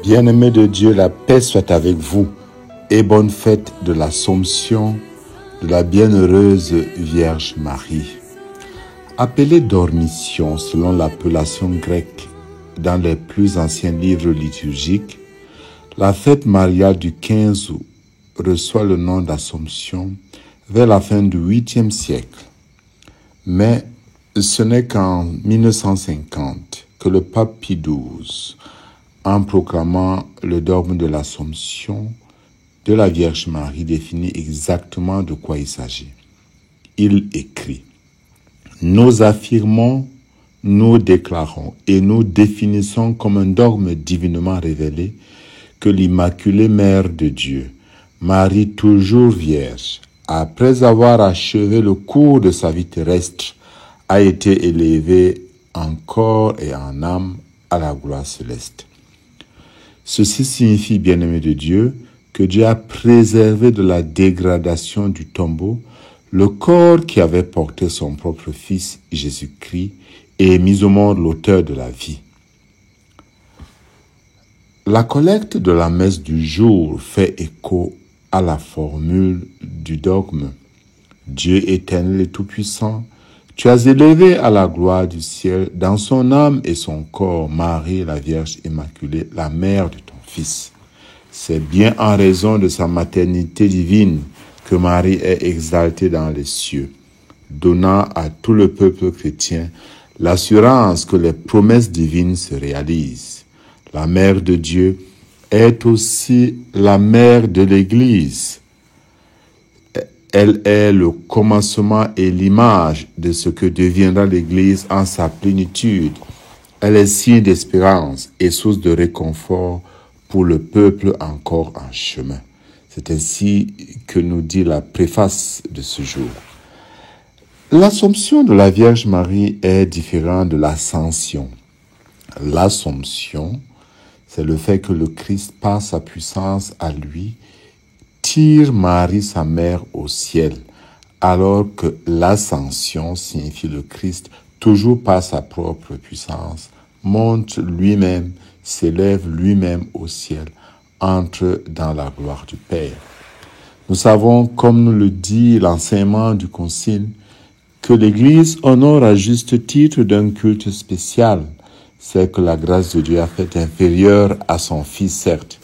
Bien-aimés de Dieu, la paix soit avec vous et bonne fête de l'Assomption de la bienheureuse Vierge Marie. Appelée Dormition selon l'appellation grecque dans les plus anciens livres liturgiques, la fête mariale du 15 août reçoit le nom d'Assomption vers la fin du 8e siècle. Mais ce n'est qu'en 1950 que le pape Pie XII, en proclamant le dogme de l'Assomption de la Vierge Marie, définit exactement de quoi il s'agit. Il écrit: « Nous affirmons, nous déclarons et nous définissons comme un dogme divinement révélé que l'Immaculée Mère de Dieu, Marie toujours Vierge, après avoir achevé le cours de sa vie terrestre, a été élevée en corps et en âme à la gloire céleste. » Ceci signifie, bien-aimé de Dieu, que Dieu a préservé de la dégradation du tombeau le corps qui avait porté son propre Fils Jésus-Christ et mis au monde l'auteur de la vie. La collecte de la messe du jour fait écho à la formule du dogme. Dieu éternel et tout-puissant, tu as élevé à la gloire du ciel dans son âme et son corps Marie, la Vierge Immaculée, la mère de ton Fils. C'est bien en raison de sa maternité divine que Marie est exaltée dans les cieux, donnant à tout le peuple chrétien l'assurance que les promesses divines se réalisent. La mère de Dieu est aussi la mère de l'Église. Elle est le commencement et l'image de ce que deviendra l'Église en sa plénitude. Elle est signe d'espérance et source de réconfort pour le peuple encore en chemin. C'est ainsi que nous dit la préface de ce jour. L'Assomption de la Vierge Marie est différente de l'Ascension. L'Assomption, c'est le fait que le Christ, par sa puissance à lui, tire Marie, sa mère, au ciel, alors que l'Ascension signifie le Christ, toujours par sa propre puissance, monte lui-même, s'élève lui-même au ciel, entre dans la gloire du Père. Nous savons, comme nous le dit l'enseignement du Concile, que l'Église honore à juste titre d'un culte spécial, c'est que la grâce de Dieu a fait inférieure à son Fils, certes,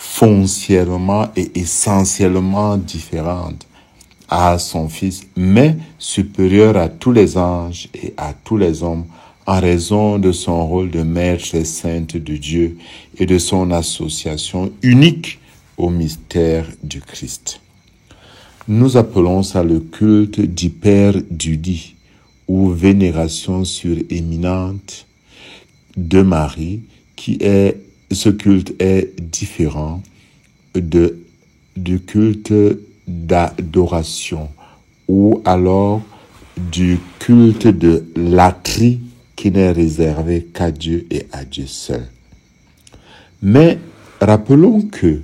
foncièrement et essentiellement différente à son Fils, mais supérieure à tous les anges et à tous les hommes en raison de son rôle de Mère très sainte de Dieu et de son association unique au mystère du Christ. Nous appelons ça le culte d'hyper-Dudie ou vénération suréminente de Marie, ce culte est différent du culte d'adoration ou alors du culte de latrie qui n'est réservé qu'à Dieu et à Dieu seul. Mais rappelons que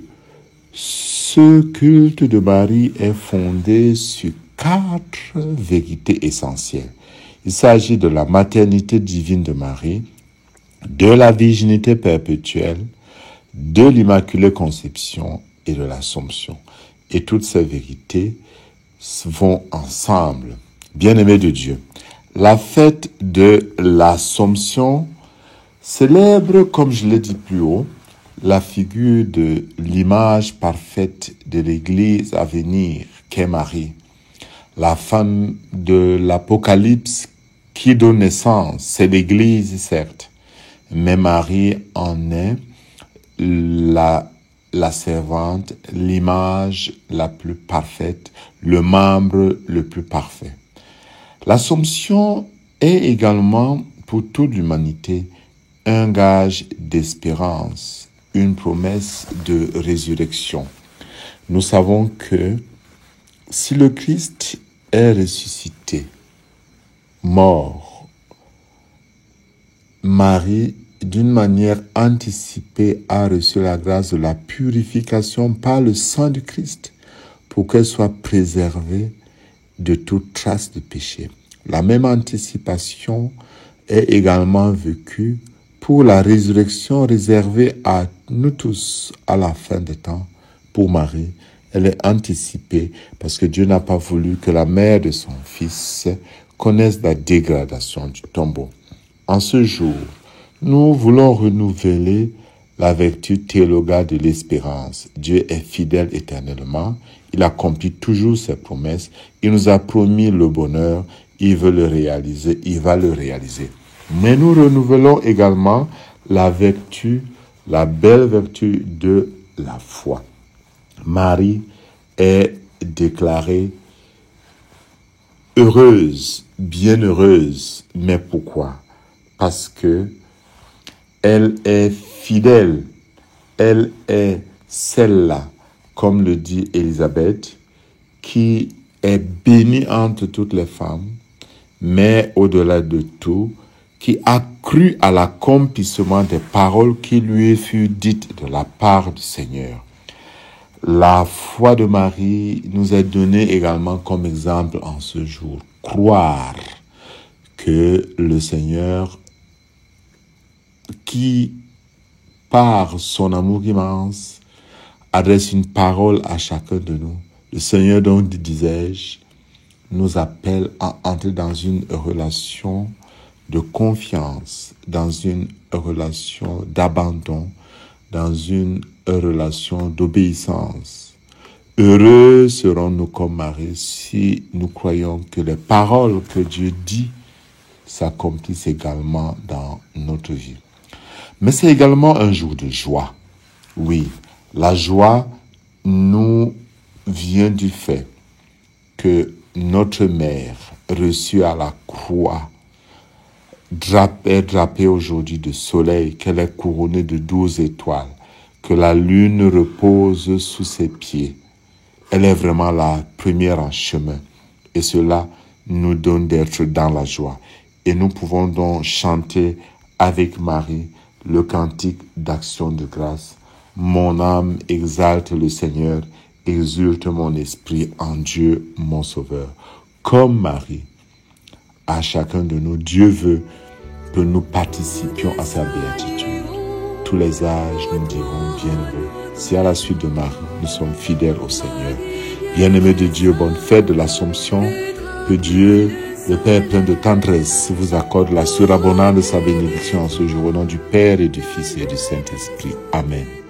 ce culte de Marie est fondé sur 4 vérités essentielles. Il s'agit de la maternité divine de Marie, de la virginité perpétuelle, de l'Immaculée Conception et de l'Assomption. Et toutes ces vérités vont ensemble. Bien-aimés de Dieu, la fête de l'Assomption célèbre, comme je l'ai dit plus haut, la figure de l'image parfaite de l'Église à venir, qu'est Marie, la femme de l'Apocalypse qui donne naissance. C'est l'Église, certes, mais Marie en est la servante, l'image la plus parfaite, le membre le plus parfait. L'Assomption est également, pour toute l'humanité, un gage d'espérance, une promesse de résurrection. Nous savons que si le Christ est ressuscité, mort, Marie, d'une manière anticipée, a reçu la grâce de la purification par le sang du Christ pour qu'elle soit préservée de toute trace de péché. La même anticipation est également vécue pour la résurrection réservée à nous tous à la fin des temps. Pour Marie, elle est anticipée parce que Dieu n'a pas voulu que la mère de son Fils connaisse la dégradation du tombeau. En ce jour, nous voulons renouveler la vertu théologale de l'espérance. Dieu est fidèle éternellement. Il accomplit toujours ses promesses. Il nous a promis le bonheur. Il veut le réaliser. Il va le réaliser. Mais nous renouvelons également la vertu, la belle vertu de la foi. Marie est déclarée heureuse, bienheureuse. Mais pourquoi? Parce que elle est fidèle. Elle est celle-là, comme le dit Élisabeth, qui est bénie entre toutes les femmes, mais au-delà de tout, qui a cru à l'accomplissement des paroles qui lui furent dites de la part du Seigneur. La foi de Marie nous est donnée également comme exemple en ce jour. Croire que le Seigneur, qui, par son amour immense, adresse une parole à chacun de nous. Le Seigneur, donc, disais-je, nous appelle à entrer dans une relation de confiance, dans une relation d'abandon, dans une relation d'obéissance. Heureux serons-nous comme Marie si nous croyons que les paroles que Dieu dit s'accomplissent également dans notre vie. Mais c'est également un jour de joie. Oui, la joie nous vient du fait que notre mère, reçue à la croix, drapée aujourd'hui de soleil, qu'elle est couronnée de 12 étoiles, que la lune repose sous ses pieds. Elle est vraiment la première en chemin. Et cela nous donne d'être dans la joie. Et nous pouvons donc chanter avec Marie le cantique d'action de grâce. Mon âme exalte le Seigneur, exulte mon esprit en Dieu, mon Sauveur. Comme Marie, à chacun de nous, Dieu veut que nous participions à sa béatitude. Tous les âges nous diront bienheureux. Si à la suite de Marie, nous sommes fidèles au Seigneur. Bien-aimés de Dieu, bonne fête de l'Assomption. Que Dieu, le Père plein de tendresse, vous accorde la surabondance de sa bénédiction en ce jour au nom du Père et du Fils et du Saint-Esprit. Amen.